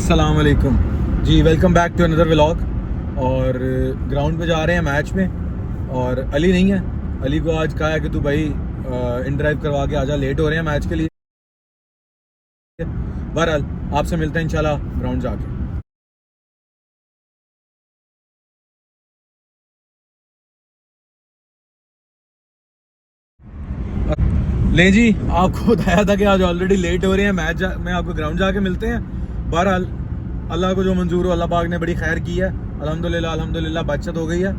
अस्सलाम वालेकुम जी, welcome back to another vlog. और ग्राउंड पे जा रहे हैं मैच में, और अली नहीं है। अली को आज कहा है कि तू भाई इन ड्राइव करवा के आजा, लेट हो रहे हैं मैच के लिए। बहरहाल आपसे मिलते हैं इंशाल्लाह ग्राउंड जाके। ले जी, आपको बताया था कि आज ऑलरेडी लेट हो रहे हैं मैच में, आपको ग्राउंड जाके मिलते हैं। बहरहाल अल्लाह को जो मंजूर हो, अल्लाह पाक ने बड़ी खैर की है। अल्हम्दुलिल्लाह अल्हम्दुलिल्लाह बचत हो गई है।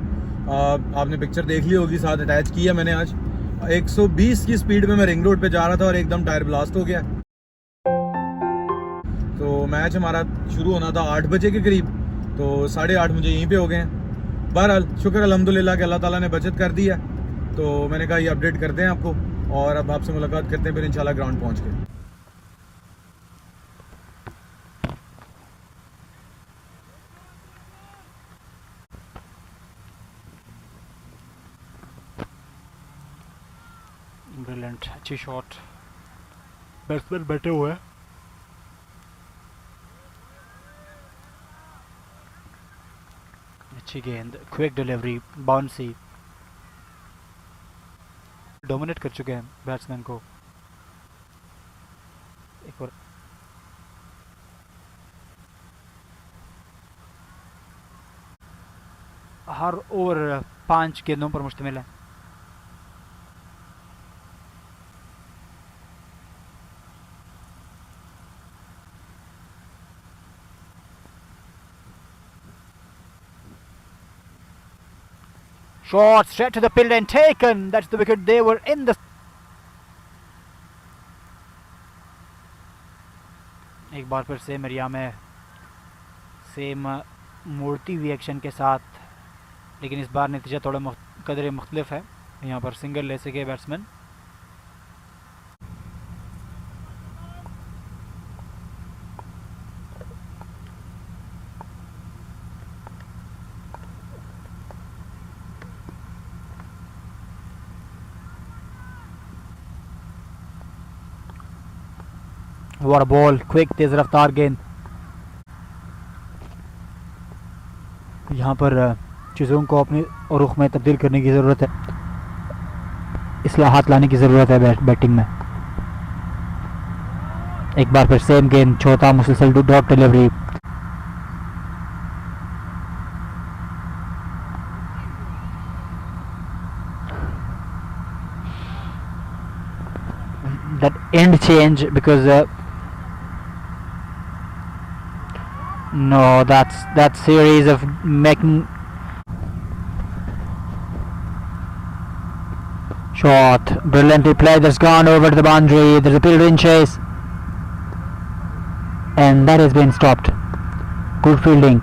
आपने पिक्चर देख ली होगी, साथ अटैच की है मैंने। आज 120 की स्पीड में मैं रिंग रोड पे जा रहा था और एकदम टायर ब्लास्ट हो गया। तो मैच हमारा शुरू होना था 8 बजे के करीब, तो 8:30 मुझे यहीं पे हो गए हैं। बहरहाल शुक्र अल्हम्दुलिल्लाह कि अल्लाह ताला ने बचत कर दी है। तो मैंने कहा ये अपडेट करते हैं आपको, और अब आपसे मुलाकात करते हैं फिर इंशाल्लाह ग्राउंड पहुंच के। ब्रिलियंट, अच्छी शॉट, बैट्समैन बैठे हुए हैं। अच्छी गेंद, क्विक डिलीवरी, बाउंसी, डोमिनेट कर चुके हैं बैट्समैन को। एक और हर ओवर 5 गेंदों पर मुश्तमिल है। Shot straight to the pillar and taken. That's the wicket. They were in the. एक बार फिर से मरिया में सेम मूर्ति हुई एक्शन के साथ, लेकिन इस बार नतीजा थोड़ा कदर मुख्तलिफ है। यहाँ पर सिंगल ले सके batsman. What a ball, quick तेज रफ्तार गेंद। यहाँ पर चीज़ों को अपने रुख में तब्दील करने की ज़रूरत है, इस्लाहात लाने की ज़रूरत है बैटिंग में। एक बार फिर सेम गेंद, छोटा मुसलसल dot delivery. That end change because no, that series of making shot, brilliantly played, that's gone over the boundary. There's a pilgrim chase and that has been stopped. Good fielding,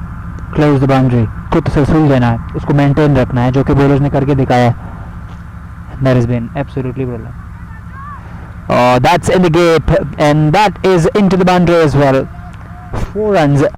close the boundary. को तसलसल देना है, उसको maintain रखना है, जो कि bowlers ने करके दिखाया है। That has been absolutely brilliant. That's in the gap and that is into the boundary as well. 4 runs.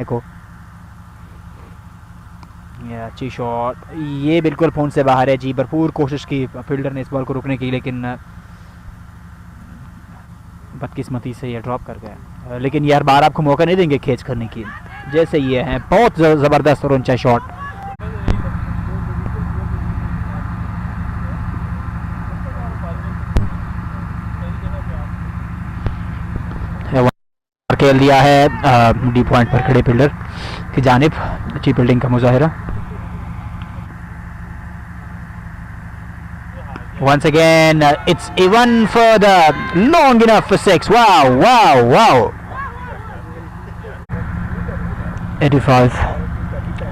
को ये अच्छी शॉट, ये बिल्कुल फोन से बाहर है जी। भरपूर कोशिश की फील्डर ने इस बॉल को रोकने की, लेकिन बदकिस्मती से ये ड्रॉप कर गया, लेकिन यार बार आपको मौका नहीं देंगे कैच करने की। जैसे ये है बहुत ज़बरदस्त और ऊंचा शॉट। खेल दिया है डी पॉइंट पर खड़े फील्डर की जानिब, अच्छी फील्डिंग का मुजाहिरा। Once again, it's even further, long enough for 6. Wow, wow, wow. 85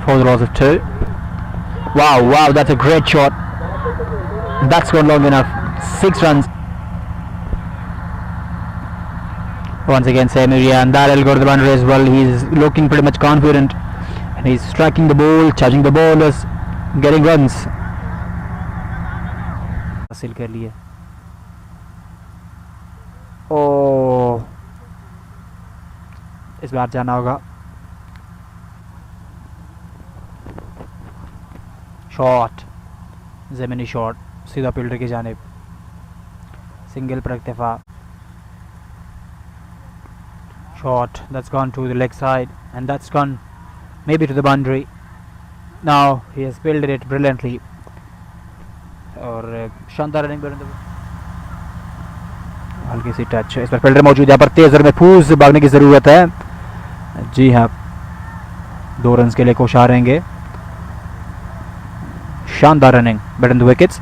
for the loss of 2. Wow, wow, that's a great shot. That's gone long enough. 6 runs. Once again, Samiri, and that'll go to the boundary as well. He's looking pretty much confident, and he's striking the ball, charging the bowlers, getting runs. हासिल कर लिए। ओ, इस बार जाना होगा। Shot, ज़मीनी shot, सीधा fielder की जानिब, सिंगल पर इक्तफा। Shot that's gone to the leg side, and that's gone maybe to the boundary. Now he has fielded it brilliantly. और शानदार रनिंग हल्की सी टच, इस पर फील्डर मौजूद है, यहाँ पर तेज और महफूज भागने की ज़रूरत है। जी हाँ, 2 रन के लिए कोशिश रहेंगे। शानदार running better the wickets.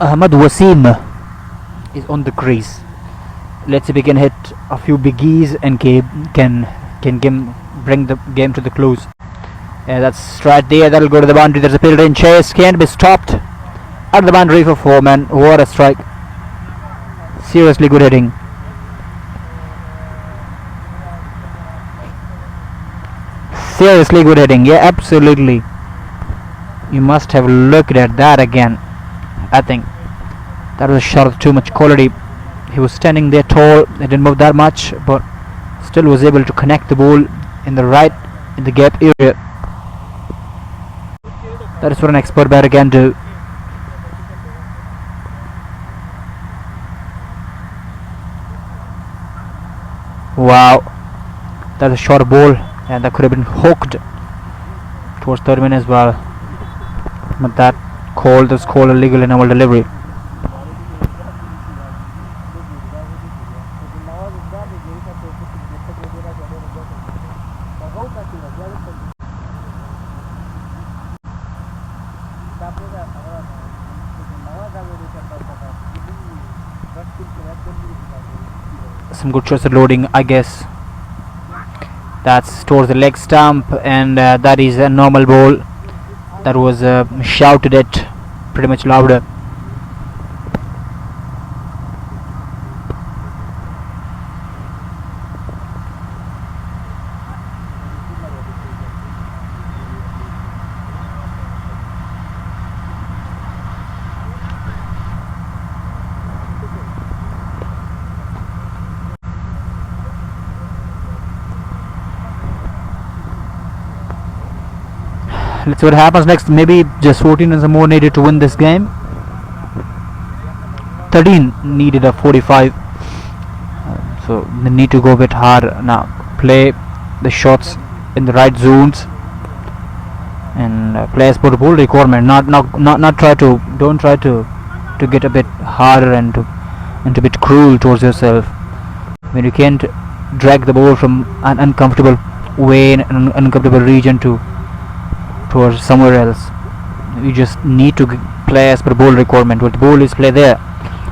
Ahmad Wasim is on the crease. Let's see if we can hit a few biggies and can bring the game to the close. Yeah, that's straight there. That'll go to the boundary. There's a fielder in chase. Can't be stopped at the boundary for 4 men. What a strike! Seriously good hitting. Seriously good hitting. Yeah, absolutely. You must have looked at that again. I think that was a shot of too much quality. He was standing there tall, he didn't move that much, but still was able to connect the ball in the gap area. That is what an expert batter can do. Wow, that's a short ball, and that could have been hooked towards third man as well. But that was called illegal in our delivery. Some good shots at loading, I guess. That's towards the leg stump, and that is a normal ball. That was shouted at pretty much louder. Let's see what happens next. Maybe just 14 runs more needed to win this game. 13 needed a 45. So they need to go a bit hard now. Play the shots in the right zones and play as per the ball requirement. Not try to. Don't try to get a bit harder and a bit cruel towards yourself. When you can't drag the ball from an uncomfortable way in an uncomfortable region towards somewhere else. You just need to play as per ball requirement. What the ball is, play there,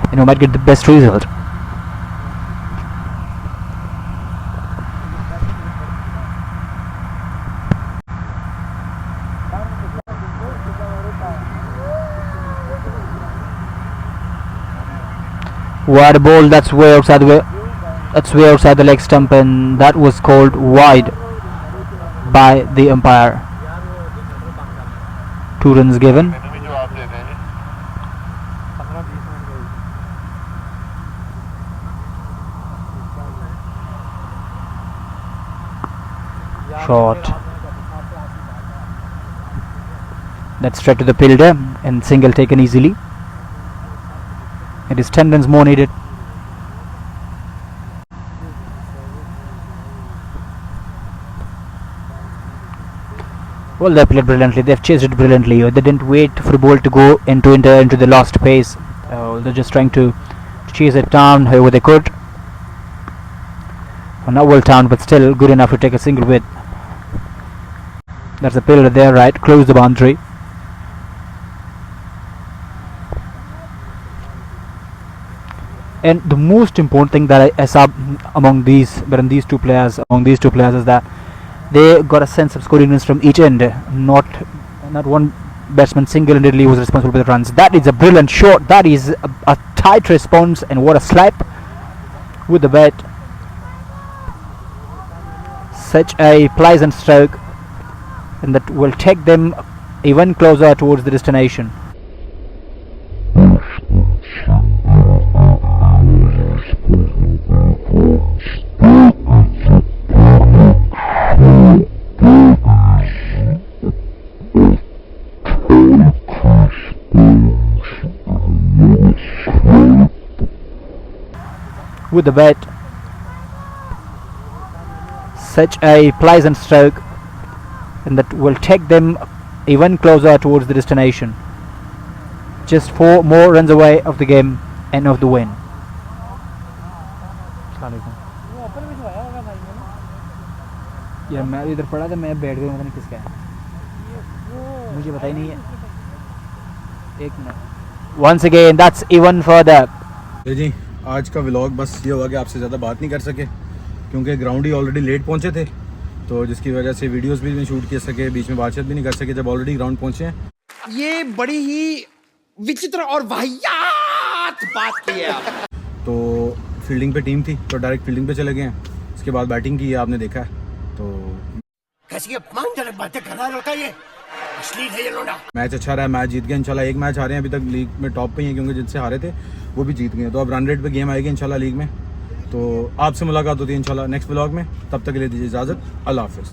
and you might get the best result. Wide ball, that's way outside the leg stump, and that was called wide by the umpire. 2 runs given. shot. That's straight to the fielder and single taken easily. It is 10 runs more needed. Well, they played brilliantly. They've chased it brilliantly. They didn't wait for the ball to go into the lost pace. They're just trying to chase it down however they could. Not well timed, but still good enough to take a single with. That's a pillar there, right? Close the boundary. And the most important thing that I saw among these two players is that they got a sense of scoriness from each end. Not one batsman single-handedly was responsible for the runs. That is a brilliant shot. That is a tight response, and what a slap with the bat. Such a pleasant stroke, and that will take them even closer towards the destination. With the bat, such a pleasant stroke, and that will take them even closer towards the destination. Just 4 more runs away of the game and of the win. यार मैं इधर पड़ा था, मैं बैठ गया, पता नहीं किसका है, मुझे पता ही नहीं है. एक minute. Once again, that's even further. जी आज का व्लॉग बस ये हुआ कि आपसे ज़्यादा बात नहीं कर सके क्योंकि ग्राउंड ही ऑलरेडी लेट पहुंचे थे, तो जिसकी वजह से वीडियोस भी नहीं शूट कर सके, बीच में बातचीत भी नहीं कर सके जब ऑलरेडी ग्राउंड पहुंचे हैं. ये बड़ी ही विचित्र और वाहियात बात की है आप. तो फील्डिंग पे टीम थी तो डायरेक्ट फील्डिंग पे चले गए हैं. इसके बाद बैटिंग की है, आपने देखा है. तो कैसी अपमानजनक बातें कर रहा होता है ये, अश्लील है ये लोड़ा. मैच अच्छा रहा, मैच जीत गए इंशाल्लाह. एक मैच हारे हैं, अभी तक लीग में टॉप पे ही हैं क्योंकि जिनसे हारे थे वो भी जीत गए. तो अब रन रेट पे गेम आएगी इंशाल्लाह लीग में. तो आपसे मुलाकात होती है इंशाल्लाह नेक्स्ट व्लॉग में. तब तक के लिए दीजिए इजाज़त. अल्लाह हाफिज़.